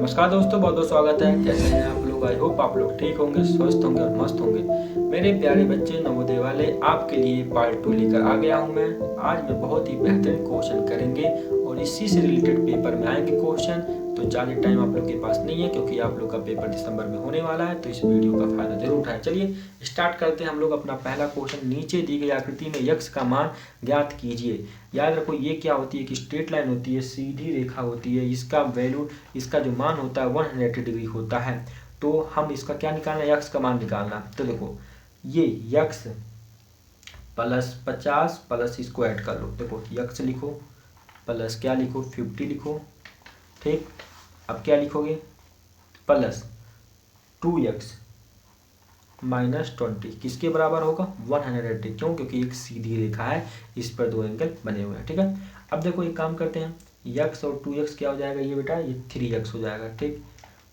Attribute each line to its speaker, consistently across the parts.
Speaker 1: नमस्कार दोस्तों, बहुत बहुत स्वागत है। कैसे हैं आप लोग? आई होप आप लोग ठीक होंगे, स्वस्थ होंगे और मस्त होंगे। मेरे प्यारे बच्चे नवोदय वाले, आपके लिए पार्ट 2 लेकर आ गया हूं मैं। आज मैं बहुत ही बेहतरीन क्वेश्चन करेंगे और इसी से रिलेटेड पेपर में आएंगे क्वेश्चन। तो ज़्यादा टाइम आप लोग के पास नहीं है क्योंकि आप लोग का पेपर दिसंबर में होने वाला है, तो इस वीडियो का फायदा जरूर उठाएं। चलिए स्टार्ट करते हैं हम लोग अपना पहला क्वेश्चन। नीचे दी गई आकृति में यक्स का मान ज्ञात कीजिए। याद रखो, ये क्या होती है कि स्ट्रेट लाइन होती है, सीधी रेखा होती है। इसका वैल्यू, इसका जो मान होता है 180 डिग्री होता है। तो हम इसका क्या निकालना है? यक्स का मान निकालना। तो देखो, ये यक्स प्लस 50 प्लस इसको ऐड कर लो। देखो यक्स लिखो प्लस क्या लिखो, 50 लिखो। ठीक, अब क्या लिखोगे? प्लस 2x माइनस 20 किसके बराबर होगा? 180। क्यों? क्योंकि एक सीधी रेखा है, इस पर दो एंगल बने हुए हैं। ठीक है, अब देखो एक काम करते हैं, यक्स और 2x क्या हो जाएगा ये बेटा? ये 3x हो जाएगा। ठीक,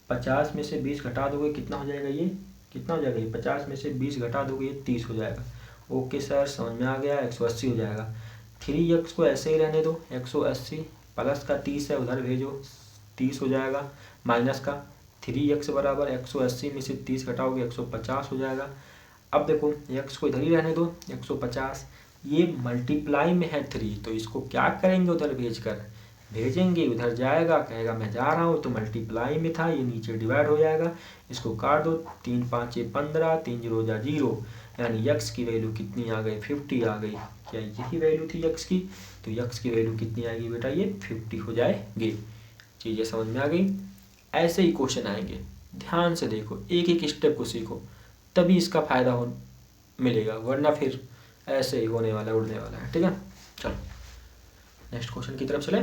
Speaker 1: 50 में से 20 घटा दोगे कितना हो जाएगा? ये कितना हो जाएगा? ये 50 में से 20 घटा दोगे ये 30 हो जाएगा। ओके सर, समझ में आ गया। 180 हो जाएगा। 3x को ऐसे ही रहने दो, 180 प्लस का 30 है उधर भेजो, 30 हो जाएगा। माइनस का 3x बराबर 180 में से 30 घटाओगे 150 हो जाएगा। अब देखो x को इधर ही रहने दो, 150। ये मल्टीप्लाई में है 3, तो इसको क्या करेंगे? उधर भेजेंगे, उधर जाएगा, कहेगा मैं जा रहा हूँ, तो मल्टीप्लाई में था, ये नीचे डिवाइड हो जाएगा। इसको काट दो, 3 5 15, 3 0 जा 0, यानी यक्स की वैल्यू कितनी आ गई? 50 आ गई। क्या यही वैल्यू थी यक्स की? तो यक्स की वैल्यू कितनी आएगी बेटा? ये 50 हो जाएगी। चीज़ें समझ में आ गई? ऐसे ही क्वेश्चन आएंगे, ध्यान से देखो, एक एक स्टेप को सीखो, तभी इसका फायदा मिलेगा, वरना फिर ऐसे ही होने वाला, उड़ने वाला है। ठीक है, चलो नेक्स्ट क्वेश्चन की तरफ चले।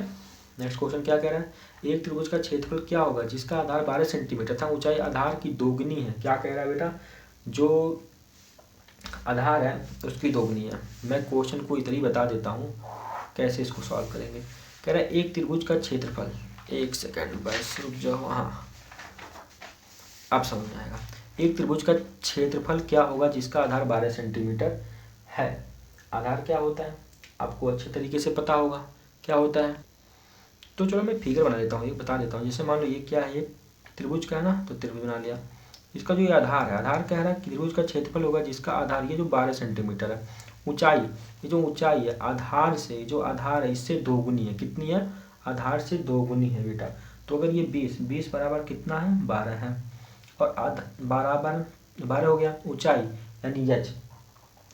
Speaker 1: नेक्स्ट क्वेश्चन क्या कह रहा है? एक त्रिभुज का क्षेत्रफल क्या होगा जिसका आधार 12 सेंटीमीटर था, ऊंचाई आधार की दोगुनी है। क्या कह रहा है बेटा? जो आधार है उसकी दोगुनी है। मैं क्वेश्चन को इधर ही बता देता हूँ कैसे इसको सॉल्व करेंगे। कह रहा है एक त्रिभुज का क्षेत्रफल, एक सेकेंड बस रुक जाओ, हाँ अब समझ में आएगा। एक त्रिभुज का क्षेत्रफल क्या होगा जिसका आधार 12 सेंटीमीटर है। आधार क्या होता है आपको अच्छे तरीके से पता होगा क्या होता है। तो चलो मैं फिगर बना देता हूँ, ये बता देता हूँ। जैसे मान लो ये क्या है, ये त्रिभुज का है ना, तो त्रिभुज बना लिया। इसका जो ये आधार है, आधार कह रहा है कि त्रिभुज का क्षेत्रफल होगा जिसका आधार ये जो 12 सेंटीमीटर है। ऊंचाई, ये जो ऊंचाई है आधार से, जो आधार है इससे दोगुनी है। कितनी है? आधार से दोगुनी है बेटा। तो अगर ये 20 बराबर कितना है? 12 है। और बराबर 12 हो गया। ऊंचाई यानी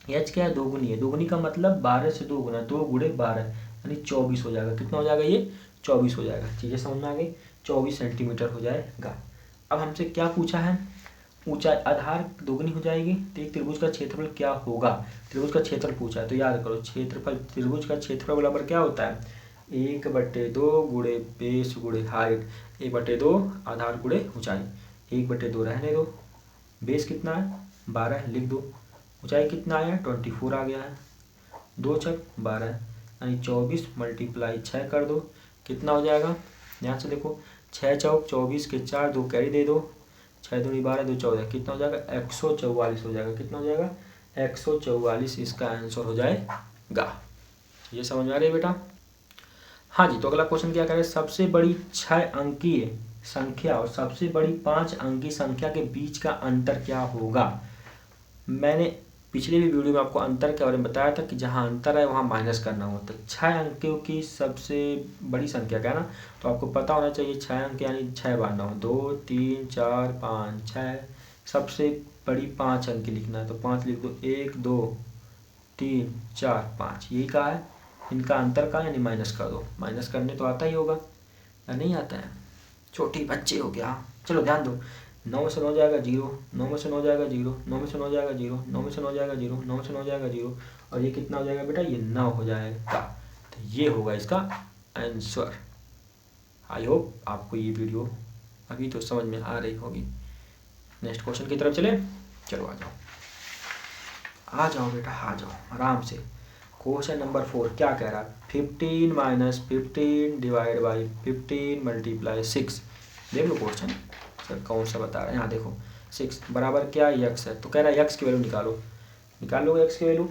Speaker 1: एच क्या है? दोगुनी है। दोगुनी का मतलब 12 से 2 गुना, 2 गुणे 12 यानी 24 हो जाएगा। कितना हो जाएगा? ये 24 हो जाएगा। चीज़ें समझ में आ गई? 24 सेंटीमीटर हो जाएगा। अब हमसे क्या पूछा है? ऊंचाई आधार दोगुनी हो जाएगी, तो एक त्रिभुज का क्षेत्रफल क्या होगा? त्रिभुज का क्षेत्रफल पूछा है, तो याद करो क्षेत्रफल, त्रिभुज का क्षेत्रफल बराबर क्या होता है? 1/2 गुणे बेस गुणे हाइट, 1/2 आधार गुणे ऊंचाई। 1/2 रहने दो, बेस कितना है? 12 है, लिख दो। ऊंचाई कितना आया? 24 आ गया है। 2 छक 12 यानी 24 मल्टीप्लाई 6 कर दो, कितना हो जाएगा? ध्यान से देखो, 6 चौक 24 के 4, 2 कैरी दे दो, 6 दूनी 12, 2 14, कितना हो जाएगा? 144 हो जाएगा। कितना हो जाएगा? 144 इसका आंसर हो जाएगा। ये समझ में आ रही है बेटा? हाँ जी, तो अगला क्वेश्चन क्या करें? सबसे बड़ी 6 अंकीय संख्या और सबसे बड़ी 5 अंकीय संख्या के बीच का अंतर क्या होगा? मैंने पिछले भी वीडियो में आपको अंतर के बारे में बताया था कि जहाँ अंतर है वहाँ माइनस करना होता है। 6 अंकों की सबसे बड़ी संख्या क्या है ना, तो आपको पता होना चाहिए 6 अंक यानी 6 बार 9, 2 3 4 5 6। सबसे बड़ी 5 अंक लिखना है तो 5 लिख दो, 1 2 3 4 5। यही कहा है, इनका अंतर का यानी माइनस कर दो। माइनस करने तो आता ही होगा या नहीं आता है? छोटे बच्चे हो गया। चलो ध्यान दो, 9 में से 9 जाएगा 0, 9 में से 9 जाएगा 0, 9 में से 9 जाएगा 0, 9 में से 9 जाएगा 0, 9 में से 9 जाएगा 0, और ये कितना हो जाएगा बेटा? ये 9 हो जाएगा। तो ये होगा इसका आंसर। आई होप आपको ये वीडियो अभी तो समझ में आ रही होगी। नेक्स्ट क्वेश्चन की तरफ चले। चलो आ जाओ बेटा, आ जाओ आराम से। क्वेश्चन नंबर 4 क्या कह रहा है? 15 माइनस 15 डिवाइड बाई 15 मल्टीप्लाई 6। देख लो क्वेश्चन सर कौन सा बता रहे हैं। यहाँ देखो 6 बराबर क्या? यक्स है, तो कह रहा है यक्स की वैल्यू निकालो। निकाल लो यक्स की वैल्यू,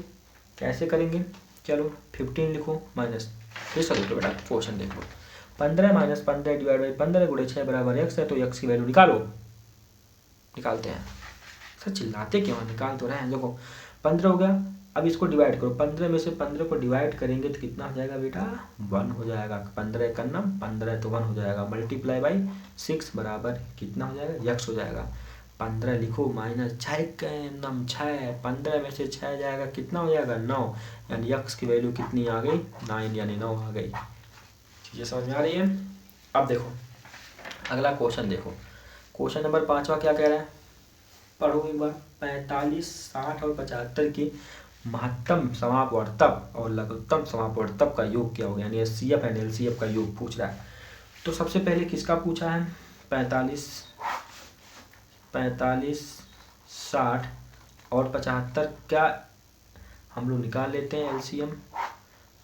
Speaker 1: कैसे करेंगे? चलो 15 लिखो माइनस, फिर से देखो बेटा क्वेश्चन देख लो। 15 माइनस 15 डिवाइड बाई 15 गुणे 6 बराबर x है, तो x की वैल्यू निकालो। निकालते हैं। सर चिल्लाते क्यों हैं, निकाल तो रहे हैं। देखो 15 हो गया, अब इसको डिवाइड करो। 15 में से 15 को डिवाइड करेंगे तो कितना हो जाएगा बेटा, 1 हो जाएगा। 15 का नाम 15 तो 1 हो जाएगा, मल्टीप्लाई बाई 6 बराबर कितना हो जाएगा, x हो जाएगा। 15 लिखो माइनस 6 का नाम 6, 15 में से 6 जाएगा कितना हो जाएगा, 9, यानी x की वैल्यू कितनी आ गई, 9 यानी 9 आ गई। चीज़ें समझ में आ रही है। अब देखो अगला क्वेश्चन देखो, क्वेश्चन नंबर 5वां क्या कह रहा है, पढ़ो एक बार। 45, 60 और 75 की महत्तम समापवर्तक और लघुत्तम समापवर्तक का योग क्या होगा, यानी एचसीएफ एंड एलसीएफ का योग पूछ रहा है। तो सबसे पहले किसका पूछा है, 45, 60 और 75 क्या हम लोग निकाल लेते हैं एलसीएम।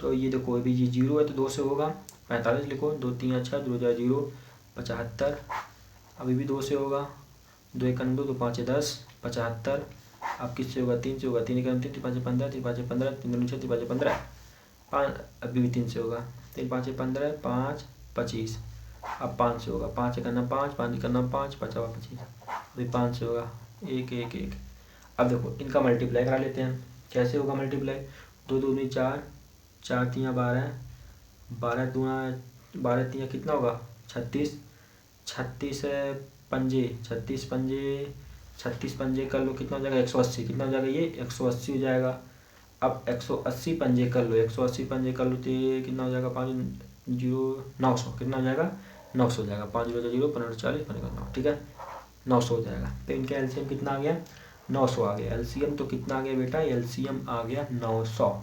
Speaker 1: तो ये देखो अभी ये 0 है तो 2 से होगा, 45 लिखो, 2 3 अच्छा 2 0, 75 अभी भी 2 से होगा, 2 1 2 2 5 10, 75 अब किससे होगा, 3 से होगा, 3 1 3 5 15, 3 5 15, 3 6 3 5 15, 5 अभी भी 3 से होगा, 3 5 15, 5 25 अब 5 से होगा, 5 1 5, 5 1 5, 5 25 अभी 5 से होगा, 1 1 1। अब देखो इनका मल्टीप्लाई करा लेते हैं। कैसे होगा मल्टीप्लाई, 2 दूनी 4, 4 3 12, 12 दूना 12 3 कितना होगा 36, 36 पंजे 36 पंजे 36 पंजे कर लो कितना हो जाएगा 180, कितना हो जाएगा ये 180 हो जाएगा। अब 180 पंजे कर लो, 180 पंजे कर लो तो ये कितना हो जाएगा, 5 0 900, कितना हो जाएगा 900 हो जाएगा, 5 0 0 15 40 15 9, ठीक है 900 हो जाएगा। तो इनका एलसीएम कितना आ गया, 900 आ गया। एलसीएम तो कितना आ गया बेटा, एलसीएम आ गया 900।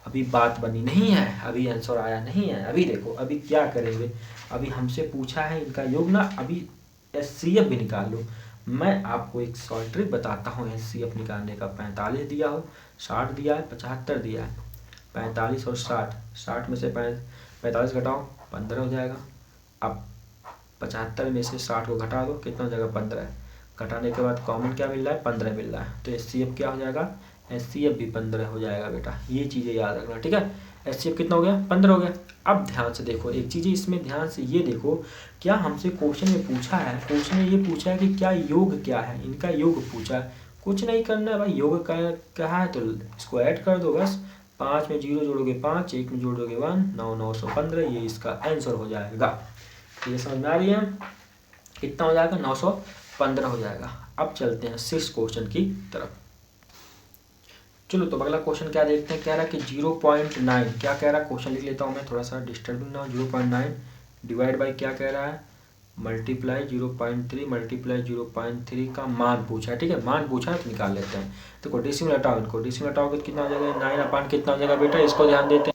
Speaker 1: अभी बात बनी नहीं है, अभी आंसर आया नहीं है। अभी देखो अभी क्या करेंगे, अभी हमसे पूछा है इनका योग ना, अभी एचसीएफ भी निकाल लो। मैं आपको एक शॉर्ट ट्रिक बताता हूँ एचसीएफ निकालने का। 45 दिया हो, 60 दिया है, 75 दिया है, 45 और 60, 60 में से 45 घटाओ 15 हो जाएगा। अब 75 में से 60 को घटा दो कितना हो जाएगा 15, घटाने के बाद कॉमन क्या मिल रहा है 15 मिल रहा है, तो एचसीएफ क्या हो जाएगा, एचसीएफ भी 15 हो जाएगा बेटा। ये चीज़ें याद रखना, ठीक है। एचसीएफ कितना हो गया 15 हो गया। अब ध्यान से देखो एक चीज़ इसमें, ध्यान से ये देखो क्या हमसे क्वेश्चन में पूछा है, क्वेश्चन में ये पूछा है कि क्या योग क्या है, इनका योग पूछा है। कुछ नहीं करना है भाई, योग का क्या है तो इसको ऐड कर दो बस। 5 में 0 जोड़ोगे 5, 1 में जोड़ोगे 1, 9 915, ये इसका आंसर हो जाएगा। ये समझ में आ रही है, कितना हो जाएगा 915 हो जाएगा। अब चलते हैं 6 क्वेश्चन की तरफ। चलो तो अगला क्वेश्चन क्या देखते हैं, कह रहा है कि 0.9 क्या कह रहा है, क्वेश्चन लिख लेता हूँ मैं थोड़ा सा डिस्टर्बिंग ना हो। 0.9 डिवाइड बाई क्या कह रहा है, मल्टीप्लाई 0.3 मल्टीप्लाई 0.3 का मान पूछा है, ठीक है मान पूछा है तो निकाल लेते हैं। देखो डेसिमल हटाओ, इनको डेसिमल हटाओगे तो कितना हो जाएगा 9 अपान कितना हो जाएगा बेटा, इसको ध्यान देते हैं।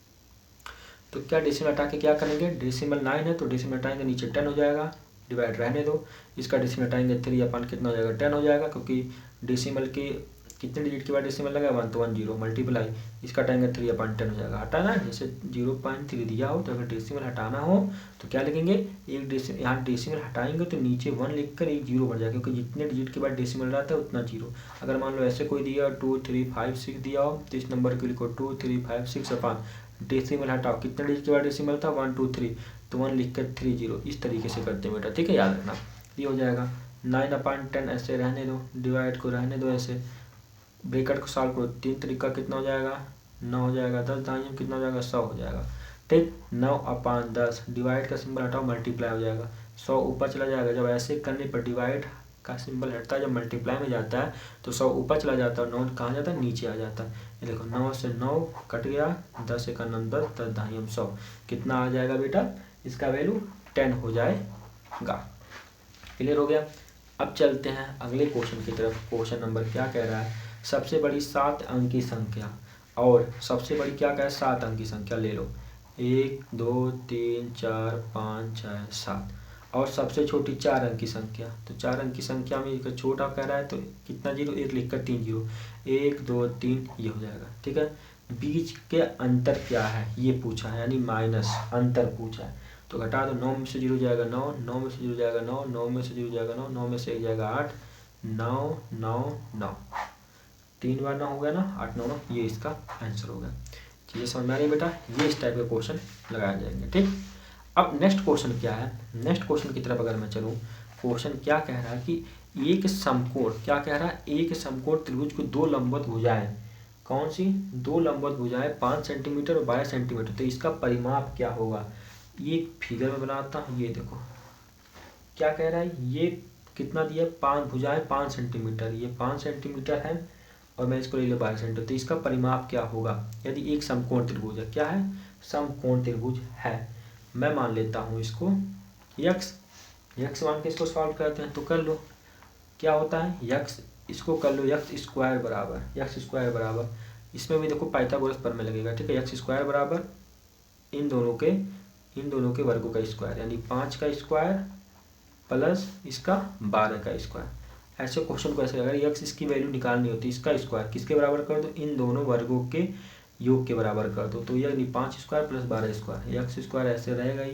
Speaker 1: तो क्या डेसिमल हटा के क्या करेंगे, डेसिमल 9 है तो डेसिमल हटाएंगे नीचे 10 हो जाएगा, डिवाइड रहने दो। इसका डेसिमल हटाएंगे 3 अपान कितना हो जाएगा 10 हो जाएगा, क्योंकि डेसिमल के कितने डिजिट के बाद डेसिमल लगा 1 तो 1 0 मल्टीप्लाई इसका हटाएंगे 3 अपान 10 हो जाएगा। हटाना है जैसे 0.3 दिया हो तो अगर डेसिमल हटाना हो तो क्या लिखेंगे, एक डेसिमल यहाँ डेसिमल हटाएंगे तो नीचे 1 लिखकर एक 0 बढ़ जाएगा, क्योंकि जितने डिजिट के बाद डेसिमल रहता है उतना 0। अगर मान लो ऐसे कोई दिया 2 3 5 6 दिया हो तो इस नंबर को लिखो 2 3 5 6 अपान डेसिमल हटाओ, कितने डिजिट के बाद डेसिमल था 1 2 3 तो 1 लिखकर 3 0, इस तरीके से करते हैं बेटा, ठीक है याद रखना। ये हो जाएगा 9 अपान 10 ऐसे रहने दो, डिवाइड को रहने दो ऐसे, ब्रैकेट को सॉल्व करो 3 तरीका कितना हो जाएगा 9 हो जाएगा, 10 दाइयों कितना हो जाएगा 100 हो जाएगा, ठीक 9 अपान 10 डिवाइड का सिंबल हटाओ मल्टीप्लाई हो जाएगा, 100 ऊपर चला जाएगा। जब ऐसे करने पर डिवाइड का सिंबल हटता है, जब मल्टीप्लाई में जाता है तो 100 ऊपर चला जाता है, 9 कहाँ जाता है नीचे आ जाता है। ये देखो 9 से 9 कट गया, 10 एक 9 10, 10 दाइयों 100, कितना आ जाएगा बेटा, इसका वैल्यू 10 हो जाएगा। क्लियर हो गया। अब चलते हैं अगले क्वेश्चन की तरफ। क्वेश्चन नंबर क्या कह रहा है, सबसे बड़ी 7 अंक की संख्या और सबसे बड़ी क्या कह रहा है 7 अंक की संख्या ले लो, 1 2 3 4 5 6 7, और सबसे छोटी 4 अंक की संख्या। तो 4 अंक की संख्या में एक छोटा कह रहा है तो कितना 0, 1 लिखकर 3 0, 1 2 3 ये हो जाएगा, ठीक है। बीच के अंतर क्या है ये पूछा है, यानी माइनस अंतर पूछा है, तो घटा दो 9 में से 0 जाएगा 9, 9 में से 0 जाएगा 9, 9 में से 0 जाएगा 9, 9 में से 1 जाएगा 8, 9 9 9, 3 बार 9 हो गया ना, 8 9 9, ये इसका आंसर हो गया। चलिए समझ में आ रही है बेटा, ये इस टाइप के क्वेश्चन लगाए जाएंगे, ठीक। अब नेक्स्ट क्वेश्चन क्या है, नेक्स्ट क्वेश्चन की तरफ अगर मैं चलूँ, क्वेश्चन क्या कह रहा है कि एक समकोण, क्या कह रहा है, एक समकोण त्रिभुज को दो लंबवत भुजाएं, कौन सी दो लंबवत भुजाएं 5 सेंटीमीटर और 12 सेंटीमीटर, तो इसका परिमाप क्या होगा। ये फिगर में बनाता हूँ, ये देखो क्या कह रहा है, ये कितना दिया, 5 भुजाएं 5 सेंटीमीटर, ये 5 सेंटीमीटर है और मैं इसको ले लिया 12 सेंटीमीटर, तो इसका परिमाप क्या होगा यदि एक समकोण त्रिभुज है। क्या है, समकोण त्रिभुज है। मैं मान लेता हूँ इसको यक्स, यक्स मान के इसको सॉल्व करते हैं, तो कर लो क्या होता है, यक्स इसको कर लो यक्स स्क्वायर बराबर, यक्स स्क्वायर बराबर, इसमें भी देखो पाइथागोरस प्रमेय लगेगा, ठीक है। यक्स स्क्वायर बराबर इन दोनों के वर्गों का स्क्वायर, यानी 5 का स्क्वायर प्लस इसका 12 का स्क्वायर। ऐसे क्वेश्चन को ऐसे अगर यक्स इसकी वैल्यू निकालनी होती है, इसका स्क्वायर किसके बराबर कर दो, इन दोनों वर्गों के योग के बराबर कर दो, तो यानी 5 square plus 12 square, x square ऐसे रहेगा ही,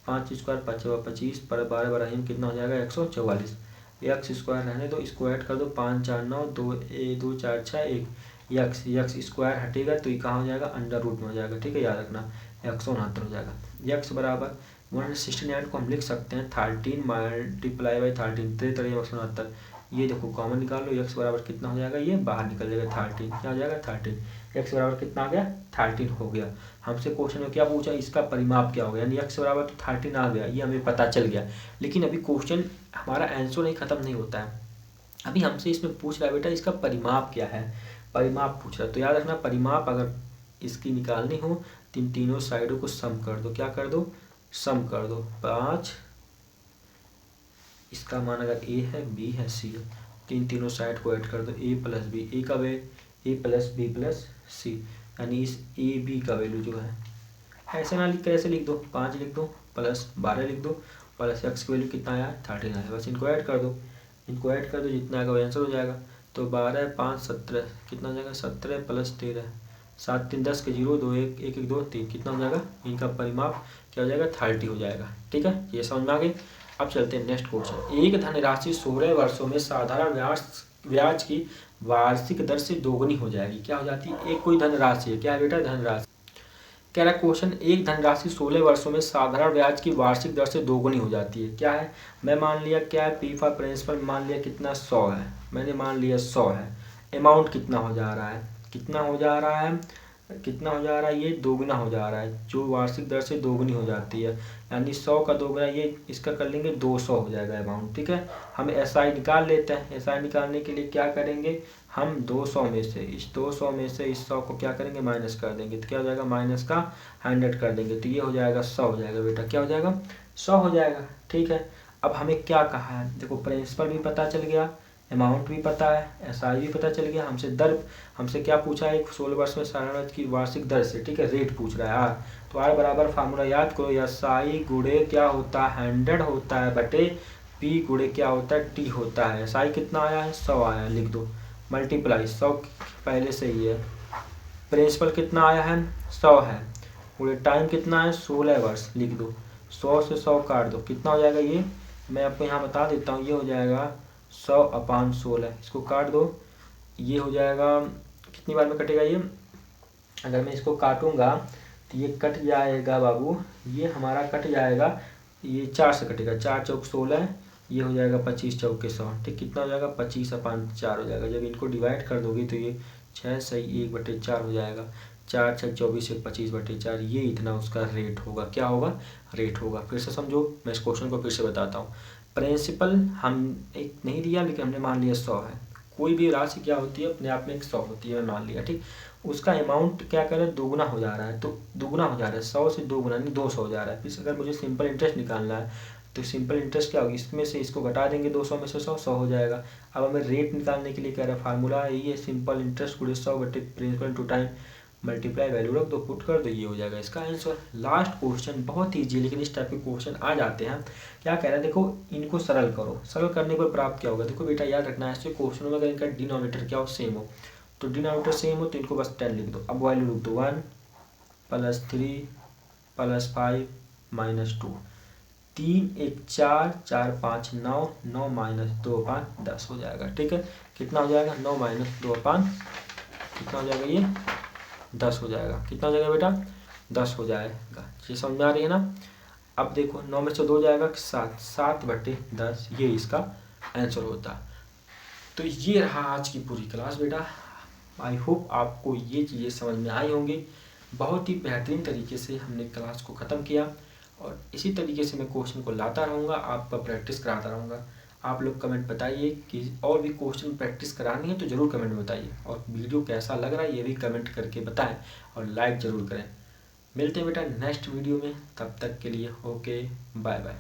Speaker 1: 5 स्क्वायर 25 पर 12 बराबर कितना हो जाएगा 144, यक्स स्क्वायर रहने दो, इसको ऐड कर दो, 5 4 9 2 2 4 6 1, यक्स यक्स स्क्वायर हटेगा तो ये कहाँ हो जाएगा, अंडर रूट में हो जाएगा, ठीक है, याद रखना 169 हो जाएगा। यक्स बराबर 169 को हम लिख सकते हैं 13 मल्टीप्लाई बाई 13, 13 169, ये देखो कॉमन निकाल लो, यक्स बराबर कितना हो जाएगा, ये बाहर निकल जाएगा 13, क्या हो जाएगा 13, यक्स बराबर कितना आ गया 13 हो गया। हमसे क्वेश्चन में क्या पूछा, इसका परिमाप क्या हो गया, यानी यक्स बराबर तो 13 आ गया, ये हमें पता चल गया, लेकिन अभी क्वेश्चन हमारा आंसर नहीं खत्म नहीं होता है, अभी हमसे इसमें पूछ रहा है बेटा इसका परिमाप क्या है, परिमाप पूछ रहा है, तो याद रखना परिमाप अगर इसकी निकालनी हो तो तीनों साइडों को सम कर दो, क्या कर दो, सम कर दो, 5, इसका मान अगर ए है बी है सी है, तीनों साइड को ऐड कर दो, ए प्लस बी, ए का ए प्लस बी प्लस सी, यानी इस ए बी का वैल्यू जो है ऐसे ना लिख कर ऐसे लिख दो, 5 लिख दो प्लस 12 लिख दो प्लस एक्स की वैल्यू कितना आया 13 आया, बस इनको ऐड कर दो, इनको ऐड कर दो, जितना आएगा वो आंसर हो जाएगा। तो 12 5 17 कितना हो जाएगा 17 प्लस 13, 7 3 10 के 0 2 1 1 1 2 3 कितना हो जाएगा, इनका परिमाप क्या हो जाएगा 30 हो जाएगा, ठीक है, ये समझ में आ गई। अब चलते हैं नेक्स्ट क्वेश्चन, एक धनराशि 16 वर्षों में साधारण ब्याज की वार्षिक दर से दोगुनी हो जाएगी, क्या हो जाती है, एक कोई धनराशि है, क्या है बेटा धनराशि, कह रहा क्वेश्चन एक धनराशि 16 वर्षों में साधारण ब्याज की वार्षिक दर से दोगुनी हो जाती है, क्या है, मैं मान लिया क्या है, पी फॉर प्रिंसिपल मान लिया कितना 100 है, मैंने मान लिया 100 है, अमाउंट कितना हो जा रहा है, कितना हो जा रहा है, कितना हो जा रहा है, ये दोगुना हो जा रहा है, जो वार्षिक दर से दोगुनी हो जाती है, यानी 100 का दोगुना, ये इसका कर लेंगे 200 हो जाएगा अमाउंट, ठीक है। हम एसआई निकाल लेते हैं, एसआई निकालने के लिए क्या करेंगे, हम 200 में से इस 200 में से इस 100 को क्या करेंगे माइनस कर देंगे, तो क्या हो जाएगा माइनस का 100 कर देंगे, तो ये हो जाएगा 100 हो जाएगा बेटा, क्या हो जाएगा 100 हो जाएगा, ठीक है। अब हमें क्या कहा है, देखो प्रिंसिपल भी पता चल गया, अमाउंट भी पता है, एसआई भी पता चल गया, हमसे क्या पूछा है, 16 वर्ष में साधारण की वार्षिक दर से, ठीक है, रेट पूछ रहा है आर, तो आर बराबर फार्मूला याद करो, एसआई गुणे क्या होता है 100 होता है बटे पी गुणे क्या होता है टी होता है, एसआई कितना आया है 100 आया है, लिख दो मल्टीप्लाई 100 पहले से ही है, प्रिंसिपल कितना आया है 100 है, पूरे टाइम कितना है 16 वर्ष, लिख दो 100 से 100 काट दो, कितना हो जाएगा, ये मैं आपको यहाँ बता देता हूँ, ये हो जाएगा 100/16, इसको काट दो, ये हो जाएगा कितनी बार में कटेगा ये, अगर मैं इसको काटूंगा तो ये कट जाएगा बाबू, ये हमारा कट जाएगा, ये 4 से कटेगा, 4 चौक 16, ये हो जाएगा 25 चौक के 100, ठीक, कितना हो जाएगा 25/4 हो जाएगा, जब इनको डिवाइड कर दोगे तो ये 6 सही 1/4 हो जाएगा, 4 6 24 25/4, ये इतना उसका रेट होगा, क्या होगा रेट होगा। फिर से समझो, मैं इस क्वेश्चन को फिर से बताता हूँ, प्रिंसिपल हम एक नहीं दिया लेकिन हमने मान लिया 100 है, कोई भी राशि क्या होती है अपने आप में एक 100 होती है, मान लिया, ठीक, उसका अमाउंट क्या कर रहा है दोगुना हो जा रहा है, तो दोगुना हो जा रहा है 100 से दोगुना यानी 200 हो जा रहा है। फिर अगर मुझे सिंपल इंटरेस्ट निकालना है तो सिंपल इंटरेस्ट क्या होगी, इसमें से इसको घटा देंगे 200 में से 100 हो जाएगा। अब हमें रेट निकालने के लिए कह रहा है फार्मूला है ये सिंपल इंटरेस्ट गुणे 100 बटे principal to time multiply value रख दो, पुट कर दो, ये हो जाएगा इसका आंसर। लास्ट क्वेश्चन बहुत ईजी, लेकिन इस टाइप के क्वेश्चन आ जाते हैं, क्या कह रहा है देखो इनको सरल करो, सरल करने पर प्राप्त क्या होगा, देखो बेटा याद रखना है ऐसे क्वेश्चनों में अगर इनका डिनोमिनेटर क्या हो सेम हो, तो डिनोमिनेटर सेम हो तो इनको बस 10 लिख दो, अब वैल्यू लिख दो 1 + 3 + 5 - 2, 3 1 4 4 5 9 9 - 2 5 10 हो जाएगा, ठीक है, कितना हो जाएगा 9 - 2 5 कितना हो जाएगा ये 10 हो जाएगा, कितना हो जाएगा बेटा 10 हो जाएगा, ये समझ में आ रही है ना। अब देखो 9 में से 2 जाएगा 7, 7/10 ये इसका आंसर होता। तो ये रहा आज की पूरी क्लास बेटा। आई होप आपको ये चीज़ें समझ में आई होंगी। बहुत ही बेहतरीन तरीके से हमने क्लास को ख़त्म किया और इसी तरीके से मैं क्वेश्चन को लाता रहूँगा, आपका प्रैक्टिस कराता रहूँगा। आप लोग कमेंट बताइए कि और भी क्वेश्चन प्रैक्टिस करानी है तो ज़रूर कमेंट में बताइए, और वीडियो कैसा लग रहा है ये भी कमेंट करके बताएं और लाइक ज़रूर करें। मिलते हैं बेटा नेक्स्ट वीडियो में, तब तक के लिए ओके बाय बाय।